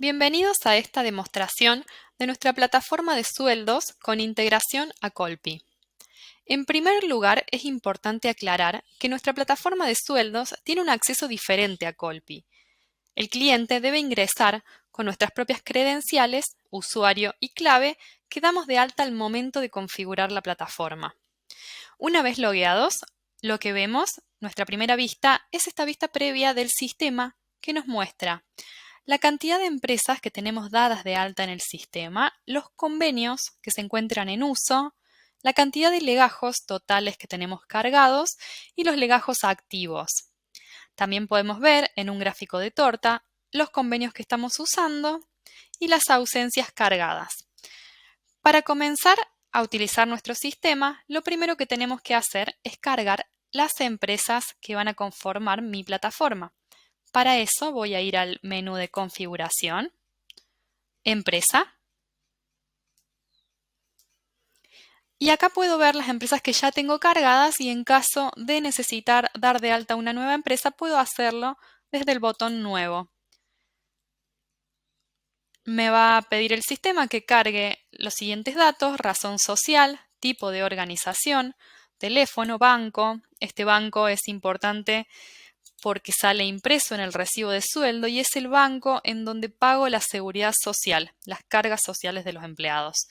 Bienvenidos a esta demostración de nuestra plataforma de sueldos con integración a Colpi. En primer lugar, es importante aclarar que nuestra plataforma de sueldos tiene un acceso diferente a Colpi. El cliente debe ingresar con nuestras propias credenciales, usuario y clave que damos de alta al momento de configurar la plataforma. Una vez logueados, lo que vemos, nuestra primera vista, es esta vista previa del sistema que nos muestra la cantidad de empresas que tenemos dadas de alta en el sistema, los convenios que se encuentran en uso, la cantidad de legajos totales que tenemos cargados y los legajos activos. También podemos ver en un gráfico de torta los convenios que estamos usando y las ausencias cargadas. Para comenzar a utilizar nuestro sistema, lo primero que tenemos que hacer es cargar las empresas que van a conformar mi plataforma. Para eso voy a ir al menú de configuración, empresa, y acá puedo ver las empresas que ya tengo cargadas y en caso de necesitar dar de alta una nueva empresa puedo hacerlo desde el botón nuevo. Me va a pedir el sistema que cargue los siguientes datos: razón social, tipo de organización, teléfono, banco. Este banco es importante porque sale impreso en el recibo de sueldo y es el banco en donde pago la seguridad social, las cargas sociales de los empleados.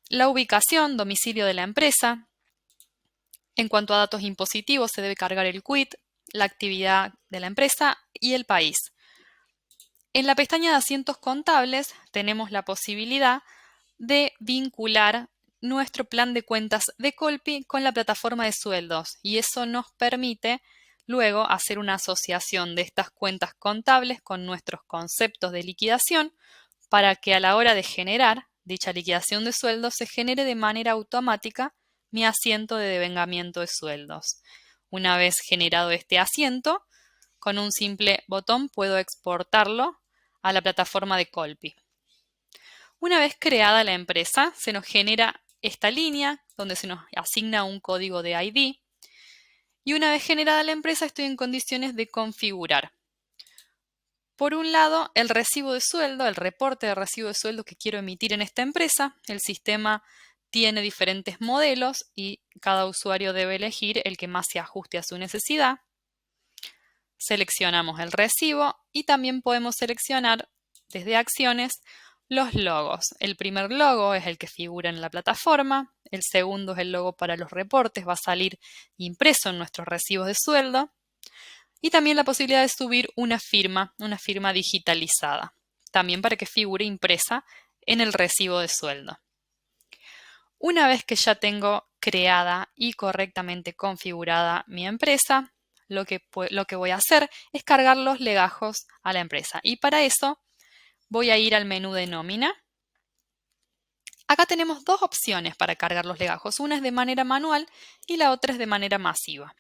La ubicación, domicilio de la empresa. En cuanto a datos impositivos, se debe cargar el quit, la actividad de la empresa y el país. En la pestaña de asientos contables tenemos la posibilidad de vincular nuestro plan de cuentas de Colpi con la plataforma de sueldos y eso nos permite luego hacer una asociación de estas cuentas contables con nuestros conceptos de liquidación para que a la hora de generar dicha liquidación de sueldos se genere de manera automática mi asiento de devengamiento de sueldos. Una vez generado este asiento, con un simple botón puedo exportarlo a la plataforma de Colpi. Una vez creada la empresa, se nos genera esta línea donde se nos asigna un código de ID y una vez generada la empresa estoy en condiciones de configurar. Por un lado, el recibo de sueldo, el reporte de recibo de sueldo que quiero emitir en esta empresa. El sistema tiene diferentes modelos y cada usuario debe elegir el que más se ajuste a su necesidad. Seleccionamos el recibo y también podemos seleccionar desde acciones los logos. El primer logo es el que figura en la plataforma, el segundo es el logo para los reportes, va a salir impreso en nuestros recibos de sueldo y también la posibilidad de subir una firma digitalizada, también para que figure impresa en el recibo de sueldo. Una vez que ya tengo creada y correctamente configurada mi empresa, lo que voy a hacer es cargar los legajos a la empresa. Y para eso voy a ir al menú de nómina. Acá tenemos dos opciones para cargar los legajos. Una es de manera manual y la otra es de manera masiva.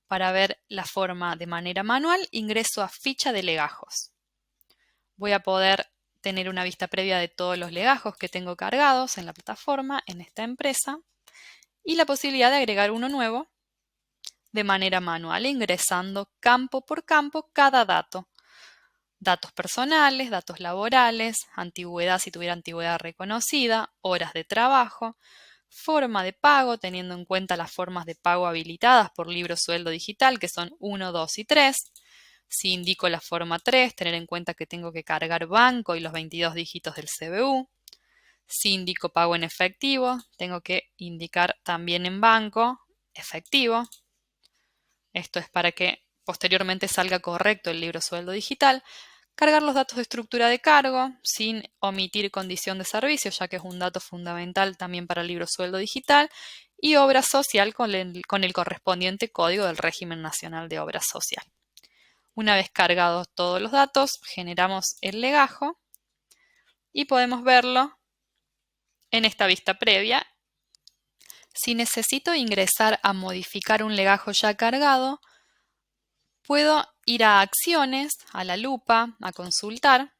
Para ver la forma de manera manual, ingreso a ficha de legajos. Voy a poder tener una vista previa de todos los legajos que tengo cargados en la plataforma, en esta empresa, y la posibilidad de agregar uno nuevo de manera manual, ingresando campo por campo cada dato. Datos personales, datos laborales, antigüedad si tuviera antigüedad reconocida, horas de trabajo, forma de pago, teniendo en cuenta las formas de pago habilitadas por libro sueldo digital, que son 1, 2 y 3. Si indico la forma 3, tener en cuenta que tengo que cargar banco y los 22 dígitos del CBU. Si indico pago en efectivo, tengo que indicar también en banco efectivo. Esto es para que posteriormente salga correcto el libro sueldo digital. Cargar los datos de estructura de cargo sin omitir condición de servicio, ya que es un dato fundamental también para el libro sueldo digital. Y obra social con el correspondiente código del régimen nacional de obra social. Una vez cargados todos los datos, generamos el legajo y podemos verlo en esta vista previa. Si necesito ingresar a modificar un legajo ya cargado, puedo ir a acciones, a la lupa, a consultar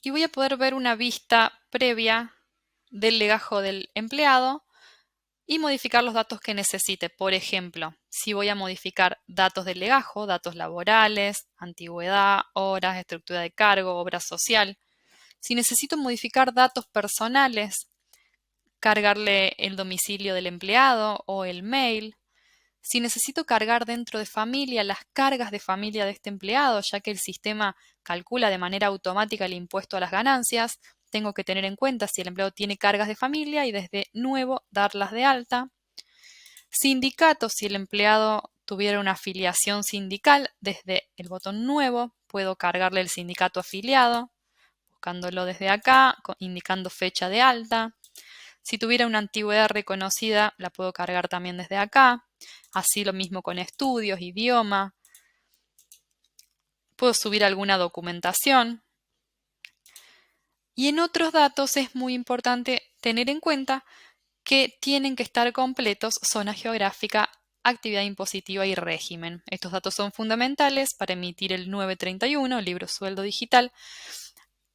y voy a poder ver una vista previa del legajo del empleado y modificar los datos que necesite. Por ejemplo, si voy a modificar datos del legajo, datos laborales, antigüedad, horas, estructura de cargo, obra social. Si necesito modificar datos personales, cargarle el domicilio del empleado o el mail. Si necesito cargar dentro de familia las cargas de familia de este empleado, ya que el sistema calcula de manera automática el impuesto a las ganancias, tengo que tener en cuenta si el empleado tiene cargas de familia y desde nuevo darlas de alta. Sindicatos, si el empleado tuviera una afiliación sindical, desde el botón nuevo puedo cargarle el sindicato afiliado, buscándolo desde acá, indicando fecha de alta. Si tuviera una antigüedad reconocida, la puedo cargar también desde acá. Así lo mismo con estudios, idioma. Puedo subir alguna documentación. Y en otros datos es muy importante tener en cuenta que tienen que estar completos zona geográfica, actividad impositiva y régimen. Estos datos son fundamentales para emitir el 931, libro sueldo digital,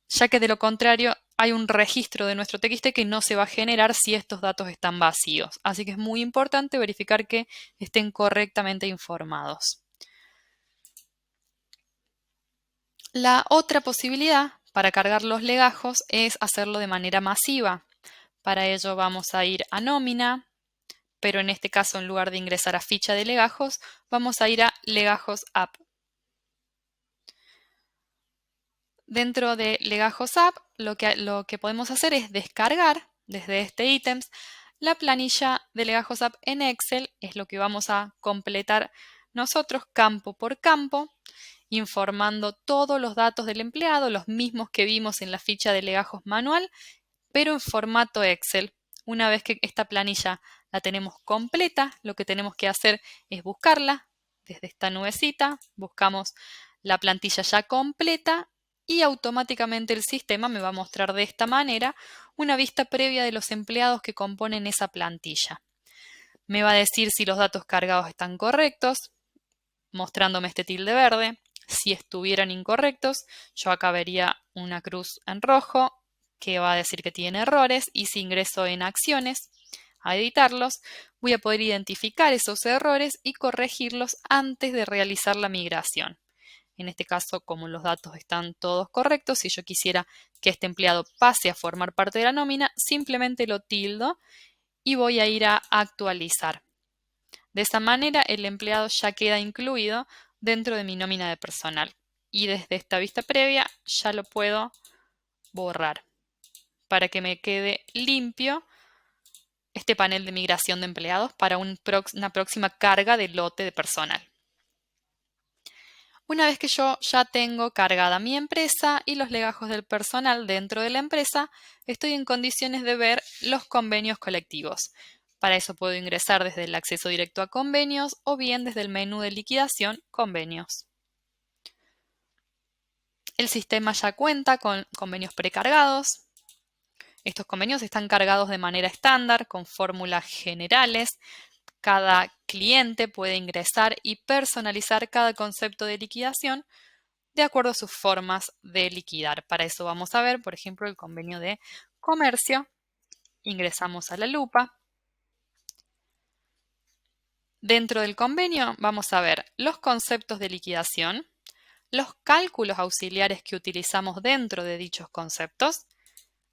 ya que de lo contrario hay un registro de nuestro TXT que no se va a generar si estos datos están vacíos. Así que es muy importante verificar que estén correctamente informados. La otra posibilidad para cargar los legajos es hacerlo de manera masiva. Para ello vamos a ir a nómina, pero en este caso en lugar de ingresar a ficha de legajos, vamos a ir a legajos app. Dentro de Legajos App, lo que podemos hacer es descargar desde este ítems la planilla de Legajos App en Excel, es lo que vamos a completar nosotros campo por campo, informando todos los datos del empleado, los mismos que vimos en la ficha de Legajos manual, pero en formato Excel. Una vez que esta planilla la tenemos completa, lo que tenemos que hacer es buscarla desde esta nubecita, buscamos la plantilla ya completa y automáticamente el sistema me va a mostrar de esta manera una vista previa de los empleados que componen esa plantilla. Me va a decir si los datos cargados están correctos, mostrándome este tilde verde. Si estuvieran incorrectos, yo acá vería una cruz en rojo que va a decir que tiene errores, y si ingreso en acciones a editarlos, voy a poder identificar esos errores y corregirlos antes de realizar la migración. En este caso, como los datos están todos correctos, si yo quisiera que este empleado pase a formar parte de la nómina, simplemente lo tildo y voy a ir a actualizar. De esa manera, el empleado ya queda incluido dentro de mi nómina de personal. Y desde esta vista previa ya lo puedo borrar para que me quede limpio este panel de migración de empleados para una próxima carga de lote de personal. Una vez que yo ya tengo cargada mi empresa y los legajos del personal dentro de la empresa, estoy en condiciones de ver los convenios colectivos. Para eso puedo ingresar desde el acceso directo a convenios o bien desde el menú de liquidación convenios. El sistema ya cuenta con convenios precargados. Estos convenios están cargados de manera estándar con fórmulas generales. Cada cliente puede ingresar y personalizar cada concepto de liquidación de acuerdo a sus formas de liquidar. Para eso vamos a ver, por ejemplo, el convenio de comercio. Ingresamos a la lupa. Dentro del convenio vamos a ver los conceptos de liquidación, los cálculos auxiliares que utilizamos dentro de dichos conceptos,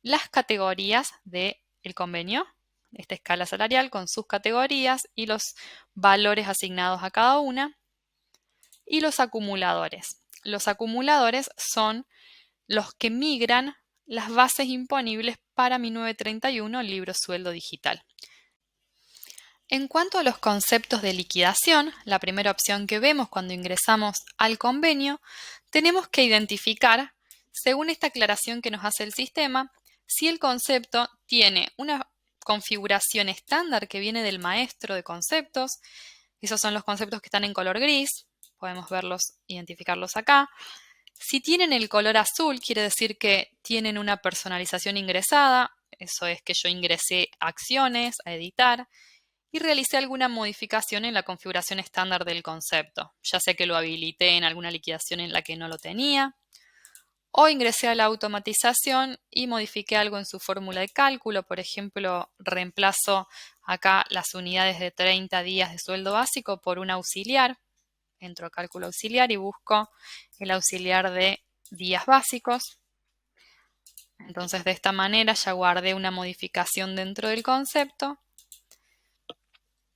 las categorías del convenio, esta escala salarial con sus categorías y los valores asignados a cada una, y los acumuladores. Los acumuladores son los que migran las bases imponibles para mi 931 libro sueldo digital. En cuanto a los conceptos de liquidación, la primera opción que vemos cuando ingresamos al convenio, tenemos que identificar, según esta aclaración que nos hace el sistema, si el concepto tiene una configuración estándar que viene del maestro de conceptos. Esos son los conceptos que están en color gris, podemos verlos, identificarlos acá. Si tienen el color azul, quiere decir que tienen una personalización ingresada, eso es que yo ingresé acciones a editar y realicé alguna modificación en la configuración estándar del concepto, ya sea que lo habilité en alguna liquidación en la que no lo tenía, O ingresé a la automatización y modifiqué algo en su fórmula de cálculo. Por ejemplo, reemplazo acá las unidades de 30 días de sueldo básico por un auxiliar. Entro a cálculo auxiliar y busco el auxiliar de días básicos. Entonces, de esta manera ya guardé una modificación dentro del concepto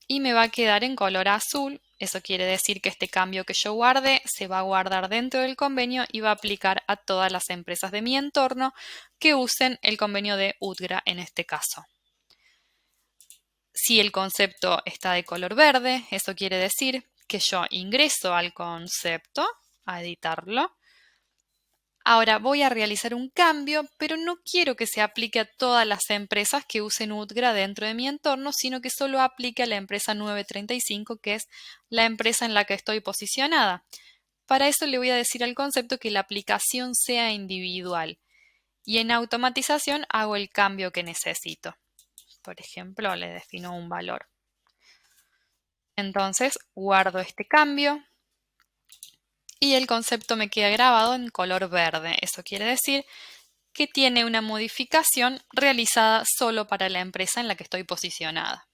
y me va a quedar en color azul. Eso quiere decir que este cambio que yo guardé se va a guardar dentro del convenio y va a aplicar a todas las empresas de mi entorno que usen el convenio de UTGRA en este caso. Si el concepto está de color verde, eso quiere decir que yo ingreso al concepto a editarlo. Ahora voy a realizar un cambio, pero no quiero que se aplique a todas las empresas que usen UTGRA dentro de mi entorno, sino que solo aplique a la empresa 935, que es la empresa en la que estoy posicionada. Para eso le voy a decir al concepto que la aplicación sea individual y en automatización hago el cambio que necesito. Por ejemplo, le defino un valor. Entonces guardo este cambio y el concepto me queda grabado en color verde. Eso quiere decir que tiene una modificación realizada solo para la empresa en la que estoy posicionada.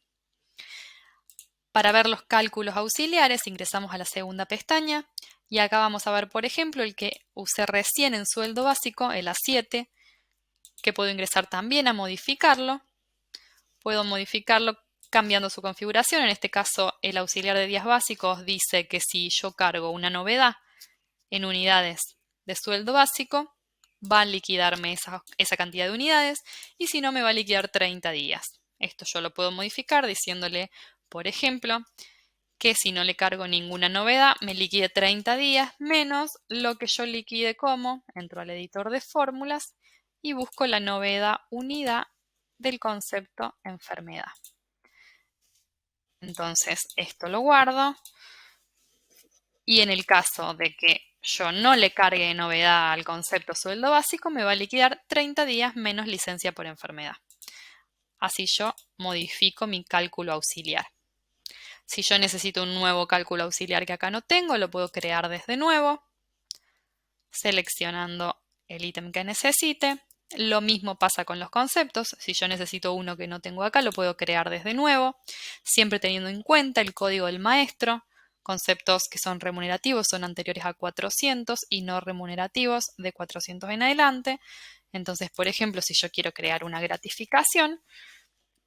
Para ver los cálculos auxiliares ingresamos a la segunda pestaña y acá vamos a ver, por ejemplo, el que usé recién en sueldo básico, el A7, que puedo ingresar también a modificarlo. Puedo modificarlo cambiando su configuración. En este caso, el auxiliar de días básicos dice que si yo cargo una novedad en unidades de sueldo básico, va a liquidarme esa cantidad de unidades y si no me va a liquidar 30 días. Esto yo lo puedo modificar diciéndole, por ejemplo, que si no le cargo ninguna novedad, me liquide 30 días menos lo que yo liquide como, entro al editor de fórmulas y busco la novedad unidad del concepto enfermedad. Entonces esto lo guardo y en el caso de que yo no le cargue novedad al concepto sueldo básico, me va a liquidar 30 días menos licencia por enfermedad. Así yo modifico mi cálculo auxiliar. Si yo necesito un nuevo cálculo auxiliar que acá no tengo, lo puedo crear desde nuevo, seleccionando el ítem que necesite. Lo mismo pasa con los conceptos. Si yo necesito uno que no tengo acá, lo puedo crear desde nuevo, siempre teniendo en cuenta el código del maestro. Conceptos que son remunerativos son anteriores a 400 y no remunerativos de 400 en adelante. Entonces, por ejemplo, si yo quiero crear una gratificación,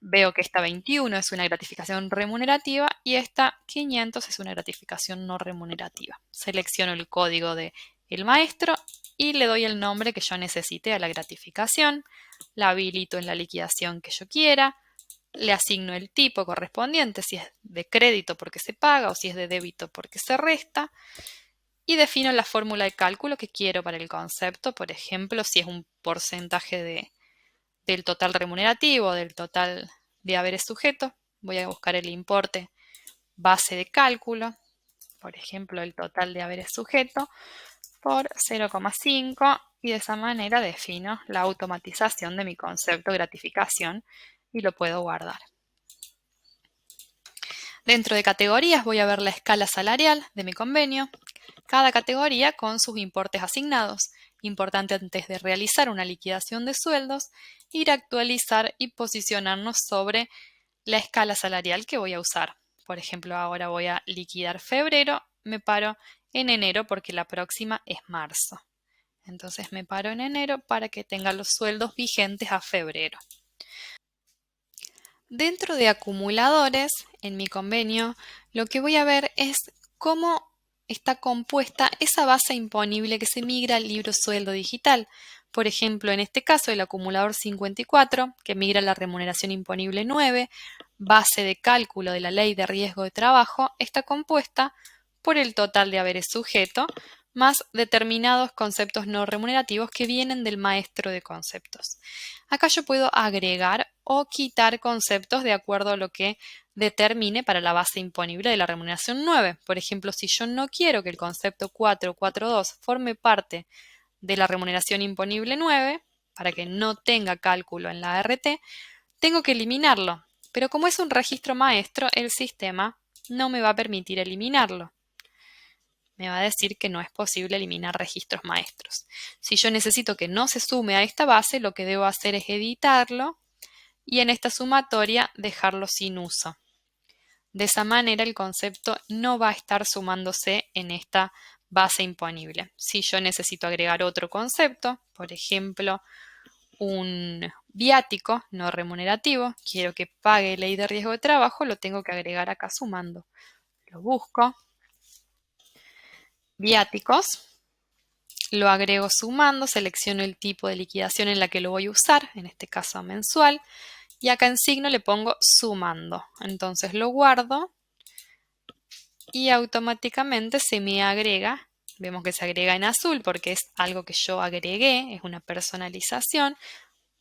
veo que esta 21 es una gratificación remunerativa y esta 500 es una gratificación no remunerativa. Selecciono el código del maestro y le doy el nombre que yo necesite a la gratificación, la habilito en la liquidación que yo quiera, le asigno el tipo correspondiente, si es de crédito porque se paga o si es de débito porque se resta, y defino la fórmula de cálculo que quiero para el concepto, por ejemplo, si es un porcentaje del total remunerativo, del total de haberes sujetos, voy a buscar el importe base de cálculo, por ejemplo, el total de haberes sujeto por 0,5 y de esa manera defino la automatización de mi concepto gratificación y lo puedo guardar. Dentro de categorías voy a ver la escala salarial de mi convenio, cada categoría con sus importes asignados. Importante antes de realizar una liquidación de sueldos, ir a actualizar y posicionarnos sobre la escala salarial que voy a usar. Por ejemplo, ahora voy a liquidar febrero, me paro en enero porque la próxima es marzo. Entonces me paro en enero para que tenga los sueldos vigentes a febrero. Dentro de acumuladores, en mi convenio, lo que voy a ver es cómo está compuesta esa base imponible que se migra al libro sueldo digital. Por ejemplo, en este caso, el acumulador 54, que migra a la remuneración imponible 9, base de cálculo de la ley de riesgo de trabajo, está compuesta por el total de haberes sujeto más determinados conceptos no remunerativos que vienen del maestro de conceptos. Acá yo puedo agregar o quitar conceptos de acuerdo a lo que determine para la base imponible de la remuneración 9. Por ejemplo, si yo no quiero que el concepto 442 forme parte de la remuneración imponible 9, para que no tenga cálculo en la ART, tengo que eliminarlo. Pero como es un registro maestro, el sistema no me va a permitir eliminarlo. me va a decir que no es posible eliminar registros maestros. Si yo necesito que no se sume a esta base, lo que debo hacer es editarlo y en esta sumatoria dejarlo sin uso. De esa manera el concepto no va a estar sumándose en esta base imponible. Si yo necesito agregar otro concepto, por ejemplo, un viático no remunerativo, quiero que pague ley de riesgo de trabajo, lo tengo que agregar acá sumando. Lo busco, viáticos, lo agrego sumando, selecciono el tipo de liquidación en la que lo voy a usar, en este caso mensual, y acá en signo le pongo sumando. Entonces lo guardo y automáticamente se me agrega, vemos que se agrega en azul porque es algo que yo agregué, es una personalización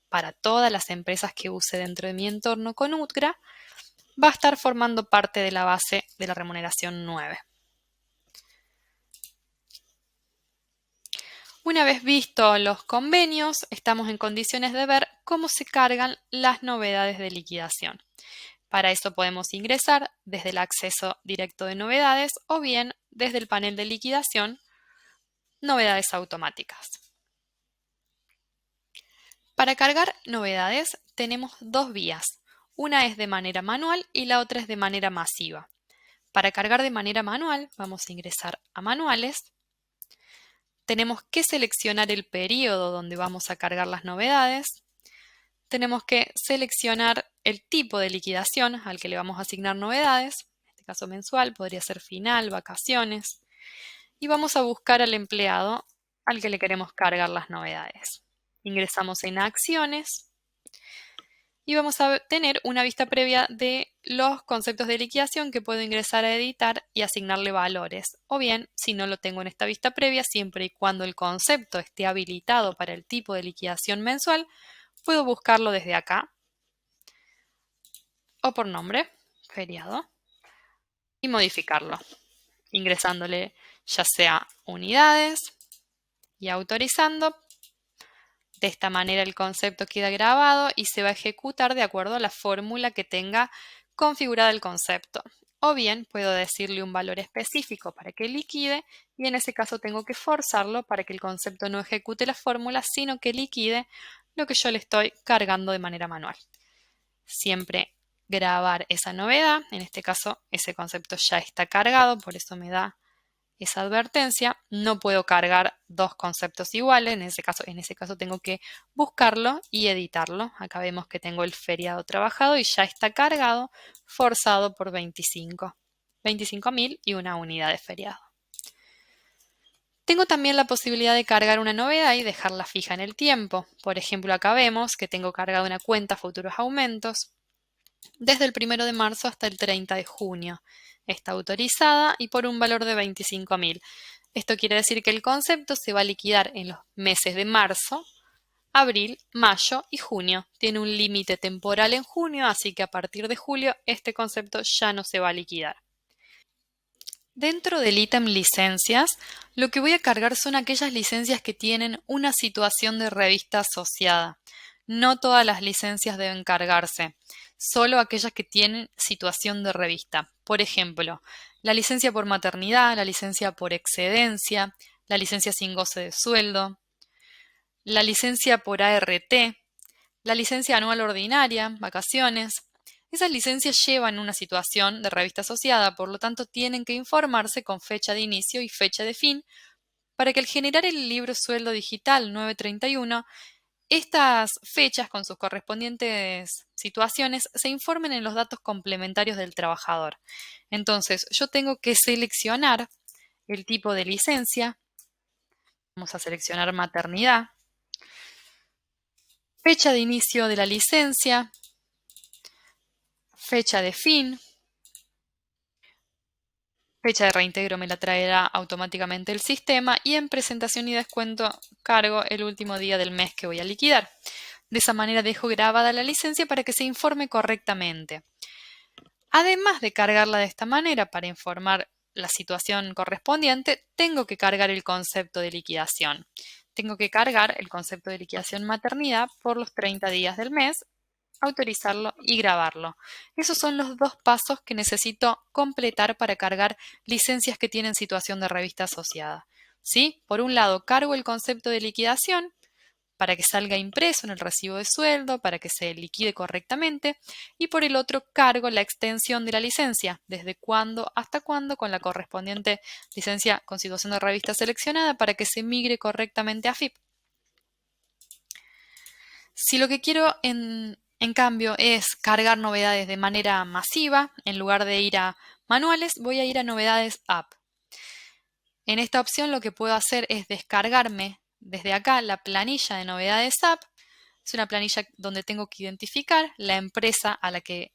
para todas las empresas que use dentro de mi entorno con UTGRA, va a estar formando parte de la base de la remuneración 9. Una vez visto los convenios, estamos en condiciones de ver cómo se cargan las novedades de liquidación. Para eso podemos ingresar desde el acceso directo de novedades o bien desde el panel de liquidación, novedades automáticas. Para cargar novedades tenemos dos vías. Una es de manera manual y la otra es de manera masiva. Para cargar de manera manual vamos a ingresar a manuales. Tenemos que seleccionar el periodo donde vamos a cargar las novedades. Tenemos que seleccionar el tipo de liquidación al que le vamos a asignar novedades. En este caso mensual, podría ser final, vacaciones. Y vamos a buscar al empleado al que le queremos cargar las novedades. Ingresamos en acciones y vamos a tener una vista previa de los conceptos de liquidación que puedo ingresar a editar y asignarle valores. O bien, si no lo tengo en esta vista previa, siempre y cuando el concepto esté habilitado para el tipo de liquidación mensual, puedo buscarlo desde acá o por nombre, feriado, y modificarlo, ingresándole ya sea unidades y autorizando. De esta manera el concepto queda grabado y se va a ejecutar de acuerdo a la fórmula que tenga configurada el concepto. O bien puedo decirle un valor específico para que liquide y en ese caso tengo que forzarlo para que el concepto no ejecute la fórmula, sino que liquide lo que yo le estoy cargando de manera manual. Siempre grabar esa novedad, en este caso ese concepto ya está cargado, por eso me da esa advertencia. No puedo cargar dos conceptos iguales, en ese caso tengo que buscarlo y editarlo. Acá vemos que tengo el feriado trabajado y ya está cargado, forzado por 25.000 y una unidad de feriado. Tengo también la posibilidad de cargar una novedad y dejarla fija en el tiempo. Por ejemplo, acá vemos que tengo cargada una cuenta futuros aumentos desde el 1 de marzo hasta el 30 de junio. Está autorizada y por un valor de 25.000. Esto quiere decir que el concepto se va a liquidar en los meses de marzo, abril, mayo y junio. Tiene un límite temporal en junio, así que a partir de julio este concepto ya no se va a liquidar. Dentro del ítem licencias, lo que voy a cargar son aquellas licencias que tienen una situación de revista asociada. No todas las licencias deben cargarse, solo aquellas que tienen situación de revista. Por ejemplo, la licencia por maternidad, la licencia por excedencia, la licencia sin goce de sueldo, la licencia por ART, la licencia anual ordinaria, vacaciones. Esas licencias llevan una situación de revista asociada, por lo tanto tienen que informarse con fecha de inicio y fecha de fin para que al generar el libro sueldo digital 931, estas fechas con sus correspondientes situaciones se informen en los datos complementarios del trabajador. Entonces, yo tengo que seleccionar el tipo de licencia. Vamos a seleccionar maternidad. Fecha de inicio de la licencia. Fecha de fin. Fecha de reintegro me la traerá automáticamente el sistema y en presentación y descuento cargo el último día del mes que voy a liquidar. De esa manera dejo grabada la licencia para que se informe correctamente. Además de cargarla de esta manera para informar la situación correspondiente, tengo que cargar el concepto de liquidación. Tengo que cargar el concepto de liquidación maternidad por los 30 días del mes autorizarlo y grabarlo. Esos son los dos pasos que necesito completar para cargar licencias que tienen situación de revista asociada. ¿Sí? Por un lado, cargo el concepto de liquidación para que salga impreso en el recibo de sueldo, para que se liquide correctamente, y por el otro cargo la extensión de la licencia, desde cuándo hasta cuándo, con la correspondiente licencia con situación de revista seleccionada para que se migre correctamente a FIP. Si lo que quiero en cambio es cargar novedades de manera masiva, en lugar de ir a manuales, voy a ir a novedades app. En esta opción lo que puedo hacer es descargarme desde acá la planilla de novedades app. Es una planilla donde tengo que identificar la empresa a la que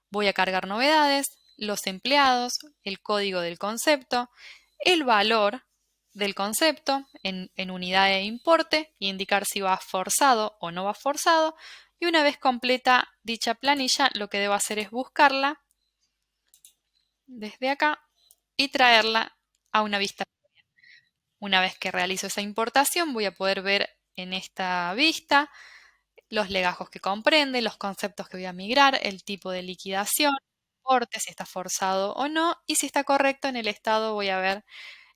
voy a cargar novedades, los empleados, el código del concepto, el valor del concepto en unidad de importe, y indicar si va forzado o no va forzado. Y una vez completa dicha planilla, lo que debo hacer es buscarla desde acá y traerla a una vista. Una vez que realizo esa importación, voy a poder ver en esta vista los legajos que comprende, los conceptos que voy a migrar, el tipo de liquidación, importe, si está forzado o no, y si está correcto en el estado voy a ver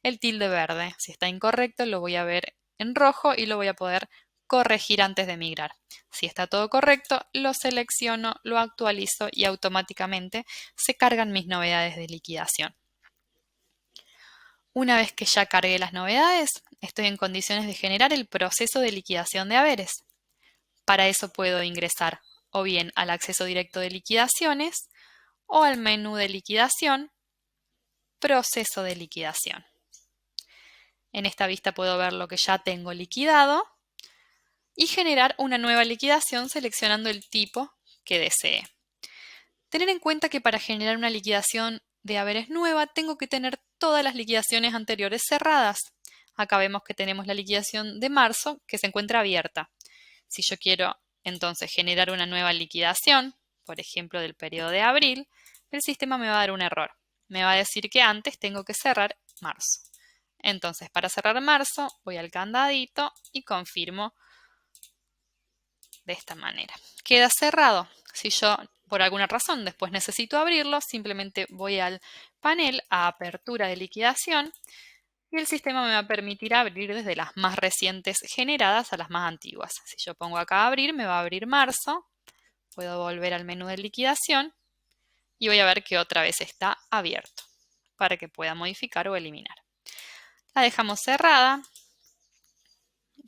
el tilde verde. Si está incorrecto lo voy a ver en rojo y lo voy a poder corregir antes de migrar. Si está todo correcto, lo selecciono, lo actualizo y automáticamente se cargan mis novedades de liquidación. Una vez que ya cargué las novedades, estoy en condiciones de generar el proceso de liquidación de haberes. Para eso puedo ingresar o bien al acceso directo de liquidaciones o al menú de liquidación, proceso de liquidación. En esta vista puedo ver lo que ya tengo liquidado y generar una nueva liquidación seleccionando el tipo que desee. Tener en cuenta que para generar una liquidación de haberes nueva tengo que tener todas las liquidaciones anteriores cerradas. Acá vemos que tenemos la liquidación de marzo que se encuentra abierta. Si yo quiero entonces generar una nueva liquidación, por ejemplo del periodo de abril, el sistema me va a dar un error. Me va a decir que antes tengo que cerrar marzo. Entonces, para cerrar marzo, voy al candadito y confirmo de esta manera. Queda cerrado. Si yo por alguna razón después necesito abrirlo, simplemente voy al panel a apertura de liquidación y el sistema me va a permitir abrir desde las más recientes generadas a las más antiguas. Si yo pongo acá abrir, me va a abrir marzo. Puedo volver al menú de liquidación y voy a ver que otra vez está abierto para que pueda modificar o eliminar. La dejamos cerrada.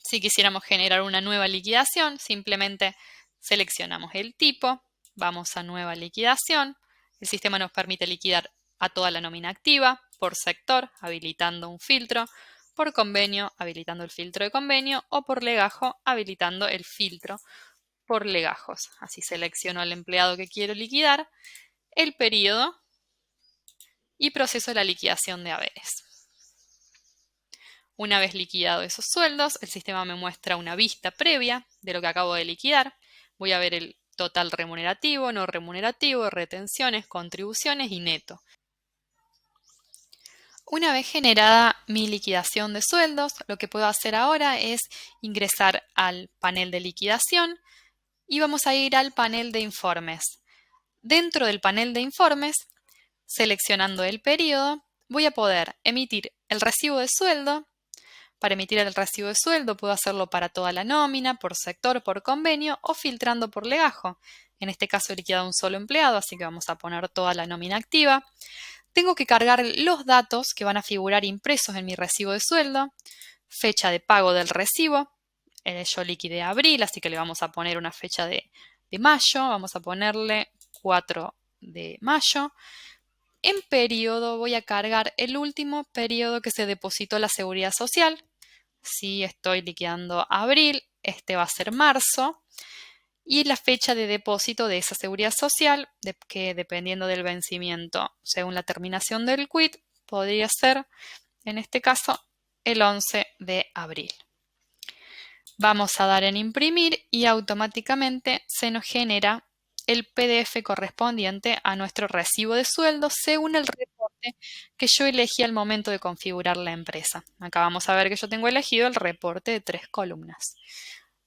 Si quisiéramos generar una nueva liquidación, simplemente seleccionamos el tipo, vamos a nueva liquidación. El sistema nos permite liquidar a toda la nómina activa, por sector, habilitando un filtro, por convenio, habilitando el filtro de convenio, o por legajo, habilitando el filtro por legajos. Así selecciono al empleado que quiero liquidar, el periodo y proceso la liquidación de haberes. Una vez liquidado esos sueldos, el sistema me muestra una vista previa de lo que acabo de liquidar. Voy a ver el total remunerativo, no remunerativo, retenciones, contribuciones y neto. Una vez generada mi liquidación de sueldos, lo que puedo hacer ahora es ingresar al panel de liquidación y vamos a ir al panel de informes. Dentro del panel de informes, seleccionando el periodo, voy a poder emitir el recibo de sueldo. Para emitir el recibo de sueldo puedo hacerlo para toda la nómina, por sector, por convenio o filtrando por legajo. En este caso he liquidado un solo empleado, así que vamos a poner toda la nómina activa. Tengo que cargar los datos que van a figurar impresos en mi recibo de sueldo, fecha de pago del recibo. Yo liquidé abril, así que le vamos a poner una fecha de mayo. Vamos a ponerle 4 de mayo. En periodo voy a cargar el último periodo que se depositó la seguridad social. Si estoy liquidando abril, este va a ser marzo. Y la fecha de depósito de esa seguridad social, que dependiendo del vencimiento, según la terminación del quit, podría ser, en este caso, el 11 de abril. Vamos a dar en imprimir y automáticamente se nos genera el PDF correspondiente a nuestro recibo de sueldo según el reporte que yo elegí al momento de configurar la empresa. Acá vamos a ver que yo tengo elegido el reporte de 3 columnas.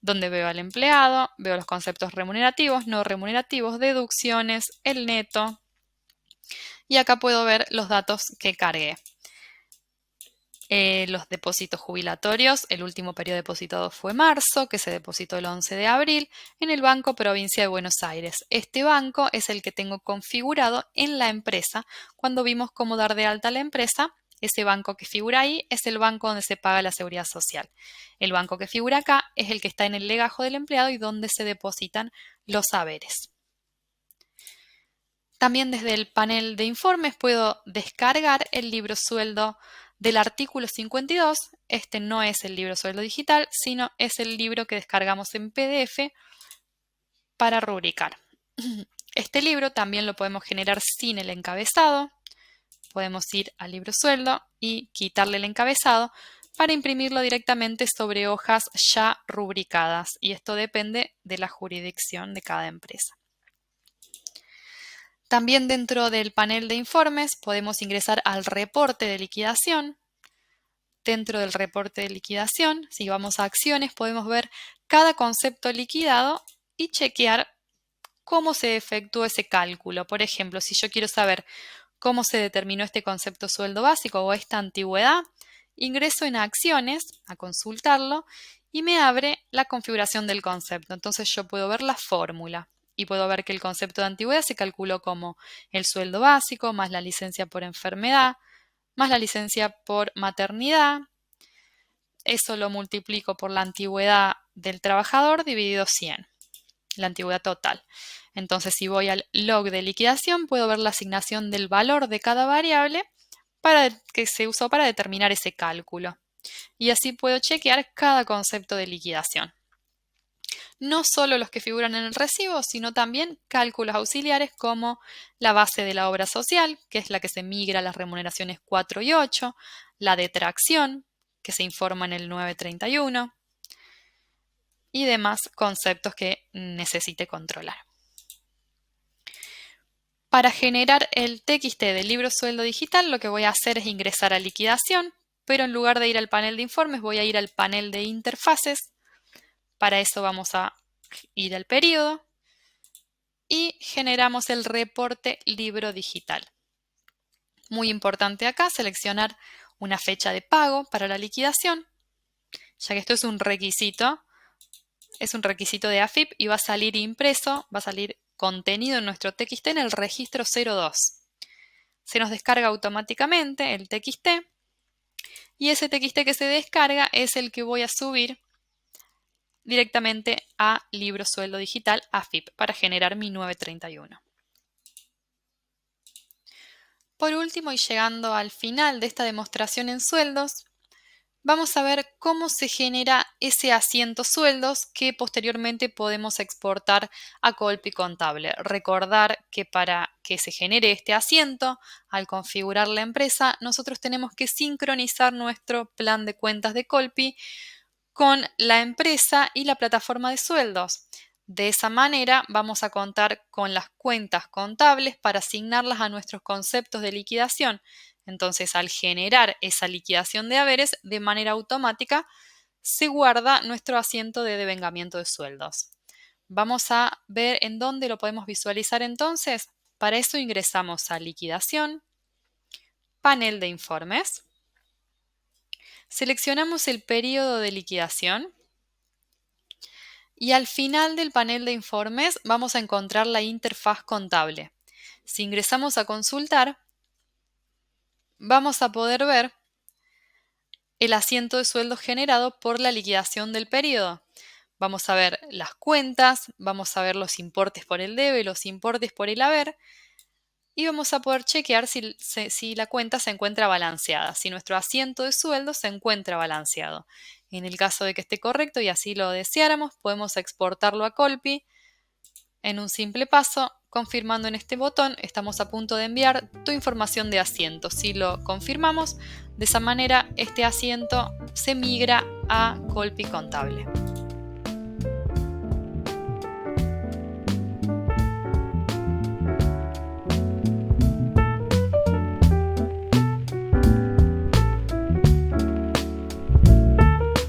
donde veo al empleado, veo los conceptos remunerativos, no remunerativos, deducciones, el neto, y acá puedo ver los datos que cargué. Los depósitos jubilatorios, el último periodo depositado fue marzo, que se depositó el 11 de abril en el Banco Provincia de Buenos Aires. Este banco es el que tengo configurado en la empresa. Cuando vimos cómo dar de alta a la empresa, ese banco que figura ahí es el banco donde se paga la seguridad social. El banco que figura acá es el que está en el legajo del empleado y donde se depositan los haberes. También desde el panel de informes puedo descargar el libro sueldo del artículo 52. Este no es el libro sueldo digital, sino es el libro que descargamos en PDF para rubricar. Este libro también lo podemos generar sin el encabezado. Podemos ir al libro sueldo y quitarle el encabezado para imprimirlo directamente sobre hojas ya rubricadas, y esto depende de la jurisdicción de cada empresa. También dentro del panel de informes podemos ingresar al reporte de liquidación. Dentro del reporte de liquidación, si vamos a acciones, podemos ver cada concepto liquidado y chequear cómo se efectuó ese cálculo. Por ejemplo, si yo quiero saber cómo se determinó este concepto sueldo básico o esta antigüedad, ingreso en acciones a consultarlo y me abre la configuración del concepto. Entonces yo puedo ver la fórmula y puedo ver que el concepto de antigüedad se calculó como el sueldo básico más la licencia por enfermedad más la licencia por maternidad. Eso lo multiplico por la antigüedad del trabajador dividido 100, la antigüedad total. Entonces, si voy al log de liquidación, puedo ver la asignación del valor de cada variable que se usó para determinar ese cálculo. Y así puedo chequear cada concepto de liquidación. No solo los que figuran en el recibo, sino también cálculos auxiliares como la base de la obra social, que es la que se migra a las remuneraciones 4 y 8, la detracción, que se informa en el 931, y demás conceptos que necesite controlar. Para generar el TXT del libro sueldo digital, lo que voy a hacer es ingresar a liquidación, pero en lugar de ir al panel de informes, voy a ir al panel de interfaces. Para eso vamos a ir al periodo y generamos el reporte libro digital. Muy importante acá seleccionar una fecha de pago para la liquidación, ya que esto es un requisito de AFIP y va a salir impreso, va a salir contenido en nuestro TXT en el registro 02. Se nos descarga automáticamente el TXT y ese TXT que se descarga es el que voy a subir directamente a libro sueldo digital AFIP para generar mi 931. Por último, y llegando al final de esta demostración en sueldos, vamos a ver cómo se genera ese asiento sueldos que posteriormente podemos exportar a Colpi Contable. Recordar que para que se genere este asiento, al configurar la empresa, nosotros tenemos que sincronizar nuestro plan de cuentas de Colpi con la empresa y la plataforma de sueldos. De esa manera vamos a contar con las cuentas contables para asignarlas a nuestros conceptos de liquidación. Entonces, al generar esa liquidación de haberes, de manera automática se guarda nuestro asiento de devengamiento de sueldos. Vamos a ver en dónde lo podemos visualizar entonces. Para eso ingresamos a liquidación, panel de informes. Seleccionamos el periodo de liquidación y al final del panel de informes vamos a encontrar la interfaz contable. Si ingresamos a consultar, vamos a poder ver el asiento de sueldos generado por la liquidación del periodo. Vamos a ver las cuentas, vamos a ver los importes por el debe, los importes por el haber, y vamos a poder chequear si la cuenta se encuentra balanceada, si nuestro asiento de sueldo se encuentra balanceado. En el caso de que esté correcto y así lo deseáramos, podemos exportarlo a Colpi en un simple paso. Confirmando en este botón, estamos a punto de enviar tu información de asiento. Si lo confirmamos, de esa manera este asiento se migra a Colpi Contable.